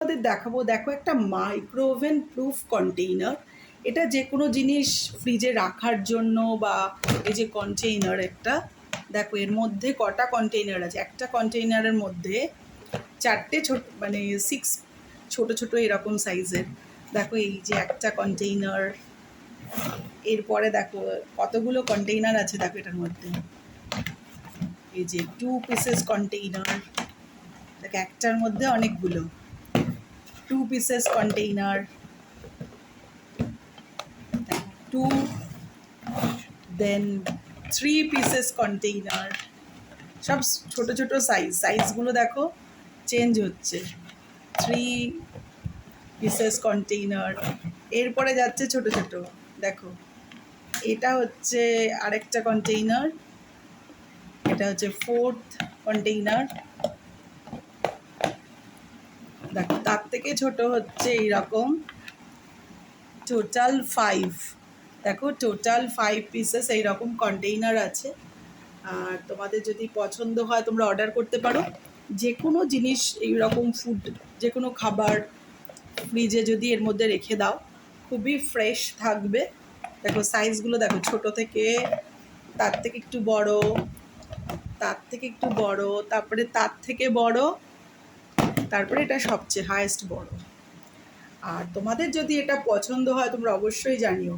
তোমাদের দেখাবো, দেখো একটা মাইক্রোওভেন প্রুফ কন্টেইনার। এটা যে কোনো জিনিস ফ্রিজে রাখার জন্য, বা এই যে কন্টেইনার একটা, দেখো এর মধ্যে কটা কন্টেইনার আছে। একটা কন্টেইনারের মধ্যে চারটে ছোট, মানে 6 ছোট ছোট এরকম সাইজের। দেখো এই যে একটা কন্টেইনার, এরপরে দেখো কতগুলো কন্টেইনার আছে। দেখো এটার মধ্যে এই যে 2 পিসেস কন্টেইনার, দেখো একটার মধ্যে অনেকগুলো 2 পিসেস কন্টেইনার, 2, দেন 3 পিসেস কন্টেইনার। সব ছোট ছোট সাইজগুলো দেখো চেঞ্জ হচ্ছে। 3 পিসেস কন্টেইনার, এরপরে যাচ্ছে ছোট ছোট। দেখো এটা হচ্ছে আরেকটা কন্টেইনার, এটা হচ্ছে 4th কন্টেইনার। দেখো তার থেকে ছোট হচ্ছে এইরকম, টোটাল 5। দেখো টোটাল 5 পিসেস এইরকম কন্টেইনার আছে। আর তোমাদের যদি পছন্দ হয় তোমরা অর্ডার করতে পারো। যে কোনো জিনিস এইরকম ফুড, যে কোনো খাবার ফ্রিজে যদি এর মধ্যে রেখে দাও খুবই ফ্রেশ থাকবে। দেখো সাইজগুলো দেখো, ছোট থেকে, তার থেকে একটু বড়, তার থেকে একটু বড়, তারপরে তার থেকে বড়, তারপরে এটা সবচেয়ে হায়েস্ট বড়। আর তোমাদের যদি এটা পছন্দ হয় তোমরা অবশ্যই জানিও।